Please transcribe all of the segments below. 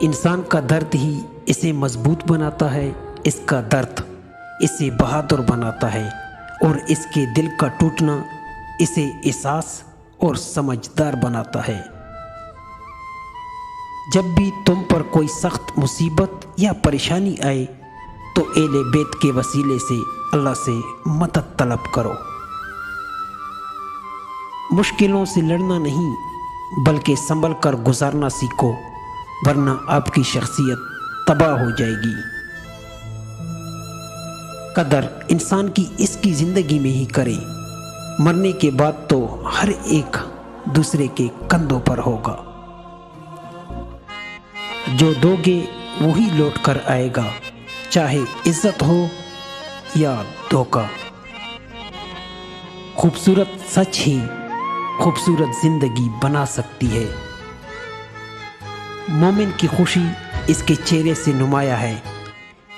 انسان کا درد ہی اسے مضبوط بناتا ہے، اس کا درد اسے بہادر بناتا ہے، اور اس کے دل کا ٹوٹنا اسے احساس اور سمجھدار بناتا ہے۔ جب بھی تم پر کوئی سخت مصیبت یا پریشانی آئے تو اہل بیت کے وسیلے سے اللہ سے مدد طلب کرو۔ مشکلوں سے لڑنا نہیں بلکہ سنبھل کر گزارنا سیکھو، ورنہ آپ کی شخصیت تباہ ہو جائے گی۔ قدر انسان کی اس کی زندگی میں ہی کرے، مرنے کے بعد تو ہر ایک دوسرے کے کندھوں پر ہوگا۔ جو دو گے وہی لوٹ کر آئے گا، چاہے عزت ہو یا دھوکہ۔ خوبصورت سچ ہی خوبصورت زندگی بنا سکتی ہے۔ مومن کی خوشی اس کے چہرے سے نمایاں ہے،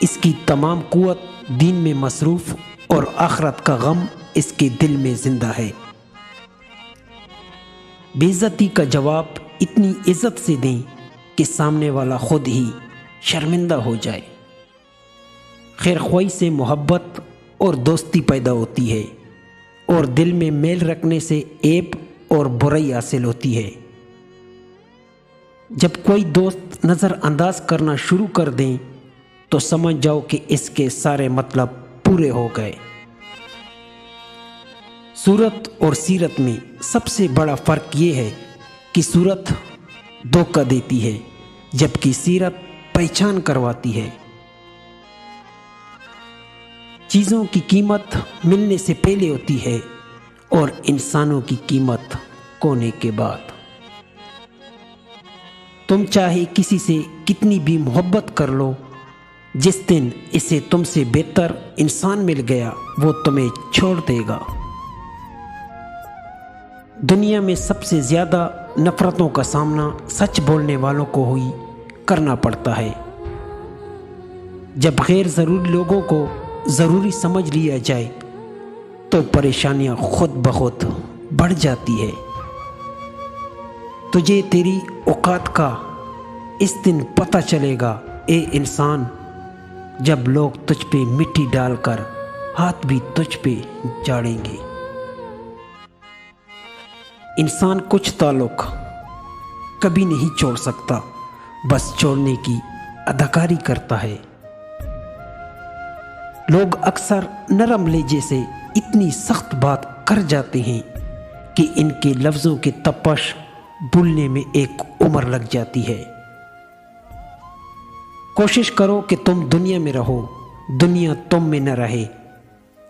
اس کی تمام قوت دین میں مصروف اور آخرت کا غم اس کے دل میں زندہ ہے۔ بے عزتی کا جواب اتنی عزت سے دیں کہ سامنے والا خود ہی شرمندہ ہو جائے۔ خیر خواہی سے محبت اور دوستی پیدا ہوتی ہے، اور دل میں میل رکھنے سے عیب اور برائی حاصل ہوتی ہے۔ جب کوئی دوست نظر انداز کرنا شروع کر دیں تو سمجھ جاؤ کہ اس کے سارے مطلب پورے ہو گئے۔ صورت اور سیرت میں سب سے بڑا فرق یہ ہے کہ صورت دھوکہ دیتی ہے جبکہ سیرت پہچان کرواتی ہے۔ چیزوں کی قیمت ملنے سے پہلے ہوتی ہے اور انسانوں کی قیمت کھونے کے بعد۔ تم چاہے کسی سے کتنی بھی محبت کر لو، جس دن اسے تم سے بہتر انسان مل گیا وہ تمہیں چھوڑ دے گا۔ دنیا میں سب سے زیادہ نفرتوں کا سامنا سچ بولنے والوں کو ہی کرنا پڑتا ہے۔ جب غیر ضروری لوگوں کو ضروری سمجھ لیا جائے تو پریشانیاں خود بخود بڑھ جاتی ہے۔ تجھے تیری اوقات کا اس دن پتہ چلے گا اے انسان، جب لوگ تجھ پہ مٹی ڈال کر ہاتھ بھی تجھ پہ جاڑیں گے۔ انسان کچھ تعلق کبھی نہیں چھوڑ سکتا، بس چھوڑنے کی اداکاری کرتا ہے۔ لوگ اکثر نرم لہجے سے اتنی سخت بات کر جاتے ہیں کہ ان کے لفظوں کی تپش بھولنے میں ایک عمر لگ جاتی ہے۔ کوشش کرو کہ تم دنیا میں رہو، دنیا تم میں نہ رہے،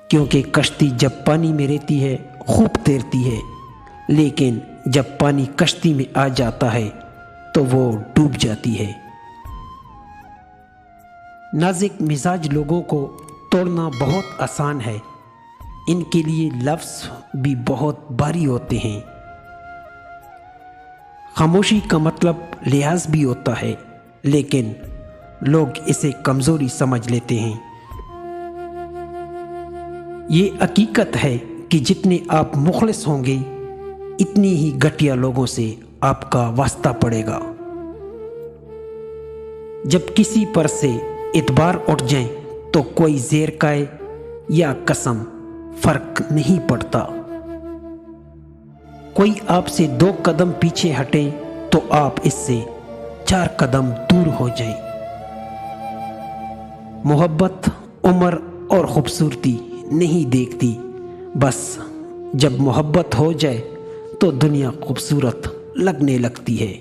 کیونکہ کشتی جب پانی میں رہتی ہے خوب تیرتی ہے، لیکن جب پانی کشتی میں آ جاتا ہے تو وہ ڈوب جاتی ہے۔ نازک مزاج لوگوں کو توڑنا بہت آسان ہے، ان کے لیے لفظ بھی بہت بھاری ہوتے ہیں۔ خاموشی کا مطلب لحاظ بھی ہوتا ہے، لیکن لوگ اسے کمزوری سمجھ لیتے ہیں۔ یہ حقیقت ہے کہ جتنے آپ مخلص ہوں گے اتنی ہی گھٹیا لوگوں سے آپ کا واسطہ پڑے گا۔ جب کسی پر سے اعتبار اٹھ جائیں تو کوئی زیر کھائے یا قسم فرق نہیں پڑتا۔ کوئی آپ سے 2 قدم پیچھے ہٹے تو آپ اس سے 4 قدم دور ہو جائیں۔ محبت عمر اور خوبصورتی نہیں دیکھتی، بس جب محبت ہو جائے تو دنیا خوبصورت لگنے لگتی ہے۔